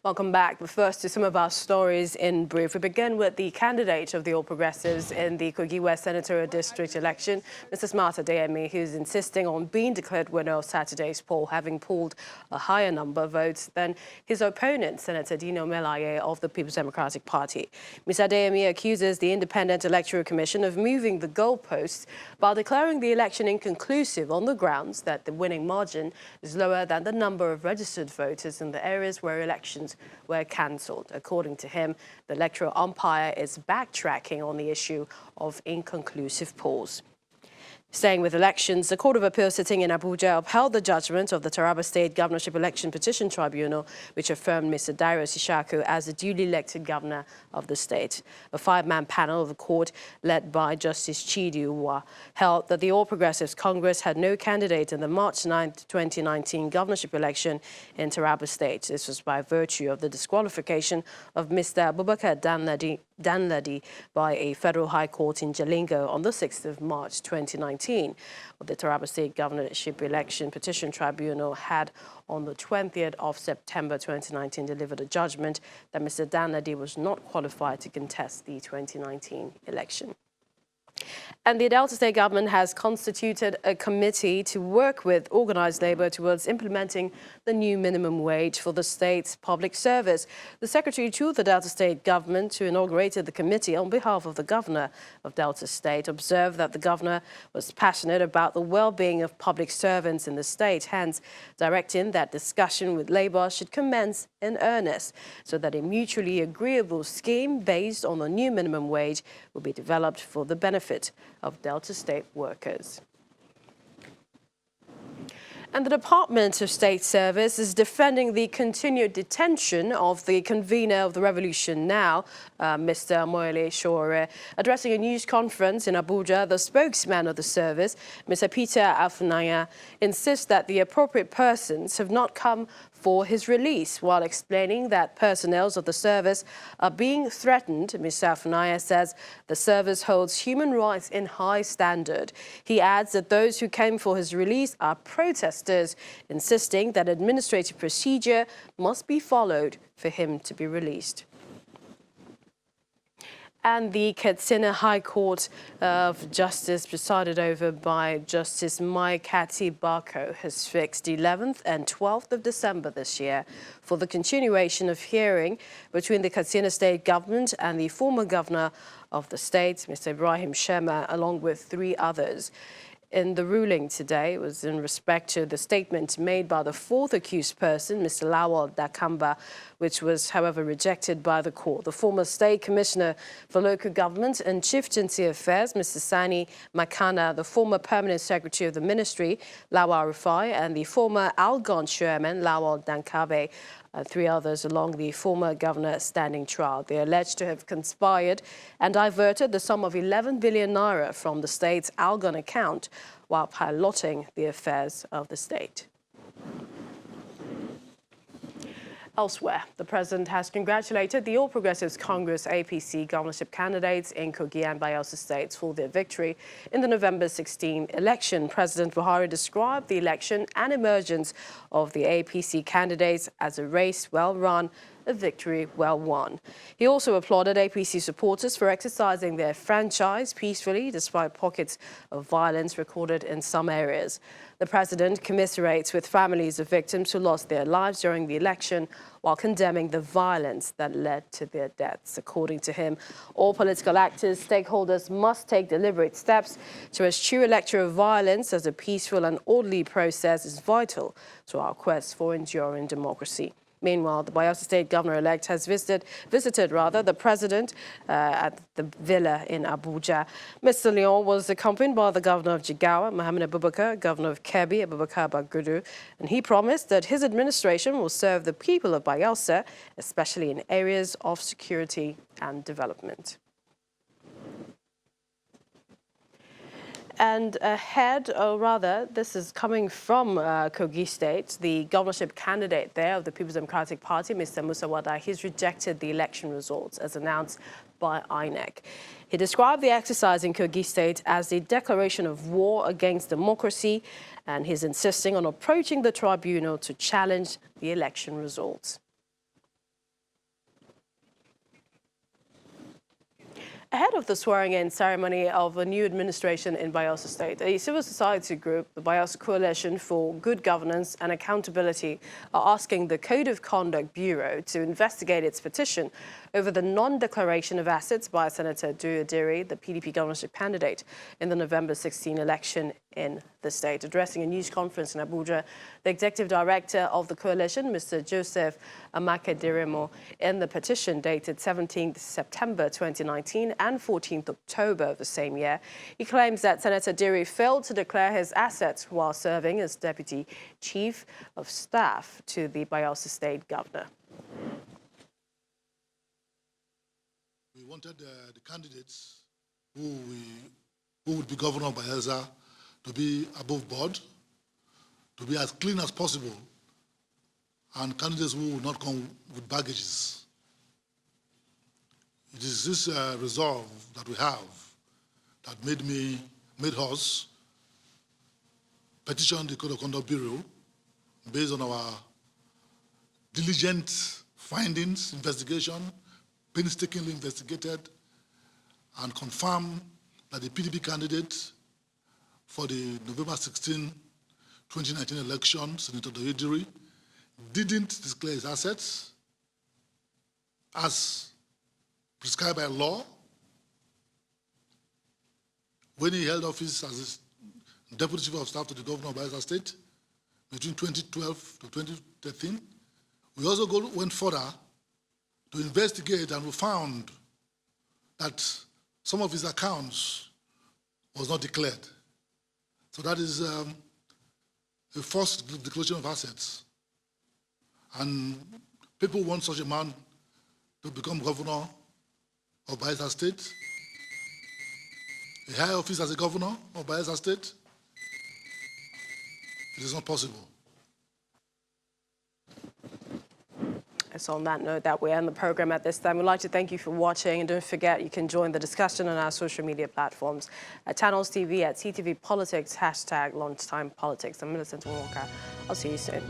Welcome back. But first to some of our stories in brief. We begin with the candidate of the All Progressives in the Kogi West Senatorial District election, Mr. Smart Adeyemi, who's insisting on being declared winner of Saturday's poll, having polled a higher number of votes than his opponent, Senator Dino Melaye of the People's Democratic Party. Mr. Adeyemi accuses the Independent Electoral Commission of moving the goalposts by declaring the election inconclusive on the grounds that the winning margin is lower than the number of registered voters in the areas where elections were cancelled. According to him, the electoral umpire is backtracking on the issue of inconclusive polls. Staying with elections, the Court of Appeal sitting in Abuja upheld the judgment of the Taraba State Governorship Election Petition Tribunal, which affirmed Mr. Darius Ishaku as the duly elected governor of the state. A five-man panel of the court, led by Justice Chidi Uwa, held that the All Progressives Congress had no candidate in the March 9, 2019 governorship election in Taraba State. This was by virtue of the disqualification of Mr. Abubakar Danladi by a federal high court in Jalingo on the 6th of March 2019. The Taraba State Governorship Election Petition Tribunal had on the 20th of September 2019 delivered a judgment that Mr. Danladi was not qualified to contest the 2019 election. And the Delta State government has constituted a committee to work with organised labour towards implementing the new minimum wage for the state's public service. The secretary to the Delta State government, who inaugurated the committee on behalf of the governor of Delta State, observed that the governor was passionate about the well-being of public servants in the state, hence directing that discussion with labour should commence in earnest so that a mutually agreeable scheme based on the new minimum wage will be developed for the benefit of Delta State workers. And the Department of State Service is defending the continued detention of the convener of the Revolution Now, Mr. Moele Shore. Addressing a news conference in Abuja, the spokesman of the service, Mr. Peter Afunaya, insists that the appropriate persons have not come for his release, while explaining that personnel of the service are being threatened. Mr. Afunaya says the service holds human rights in high standard. He adds that those who came for his release are protesters, insisting that administrative procedure must be followed for him to be released. And the Katsina High Court of Justice, presided over by Justice Maikati Bako, has fixed 11th and 12th of December this year for the continuation of hearing between the Katsina State government and the former governor of the state, Mr. Ibrahim Shema, along with three others. In the ruling today was in respect to the statement made by the fourth accused person, Mr. Lawal Dakamba, which was, however, rejected by the court. The former State Commissioner for Local Government and Chieftaincy Affairs, Mr. Sani Makana, the former Permanent Secretary of the Ministry, Lawal Rufai, and the former Algon Chairman, Lawal Dankabe, three others along the former governor standing trial. They are alleged to have conspired and diverted the sum of 11 billion naira from the state's Algon account while piloting the affairs of the state. Elsewhere, the president has congratulated the All Progressives Congress APC governorship candidates in Kogi and Bayelsa states for their victory in the November 16 election. President Buhari described the election and emergence of the APC candidates as a race well run, a victory well won. He also applauded APC supporters for exercising their franchise peacefully despite pockets of violence recorded in some areas. The president commiserates with families of victims who lost their lives during the election while condemning the violence that led to their deaths. According to him, all political actors, stakeholders must take deliberate steps to eschew electoral violence as a peaceful and orderly process is vital to our quest for enduring democracy. Meanwhile, the Bayelsa State Governor-elect has visited the president at the villa in Abuja. Mr. Lyon was accompanied by the Governor of Jigawa, Mohammed Abubakar, Governor of Kebbi, Abubakar Bagudu, and he promised that his administration will serve the people of Bayelsa, especially in areas of security and development. And ahead, or rather, this is coming from Kogi State, the governorship candidate there of the People's Democratic Party, Mr. Musa Wada, he's rejected the election results as announced by INEC. He described the exercise in Kogi State as a declaration of war against democracy, and he's insisting on approaching the tribunal to challenge the election results. Ahead of the swearing-in ceremony of a new administration in Bayelsa State, a civil society group, the Bayelsa Coalition for Good Governance and Accountability, are asking the Code of Conduct Bureau to investigate its petition over the non-declaration of assets by Senator Buhari, the PDP governorship candidate, in the November 16 election in the state. Addressing a news conference in Abuja, the executive director of the coalition, Mr. Joseph Amakediremo, in the petition dated 17th September 2019 and 14th October of the same year, he claims that Senator Buhari failed to declare his assets while serving as Deputy Chief of Staff to the Bayelsa State Governor. We wanted the candidates who would be governor of Bayelsa to be above board, to be as clean as possible, and candidates who would not come with baggages. It is this resolve that we have that made us petition the Code of Conduct Bureau based on our diligent findings, investigation, painstakingly investigated, and confirm that the PDP candidate for the November 16, 2019 election, Senator Buhari, didn't declare his assets as prescribed by law when he held office as Deputy Chief of Staff to the Governor of Bayelsa State between 2012 to 2013. We also went further to investigate, and we found that some of his accounts was not declared. So that is a forced declaration of assets. And people want such a man to become governor of Bayelsa State, a high office as a governor of Bayelsa State. It is not possible. So on that note that we end the program at this time. We'd like to thank you for watching, and don't forget you can join the discussion on our social media platforms at Channels TV, at CTV Politics, #Lunchtime Politics. I'm Millicent Walker. I'll see you soon.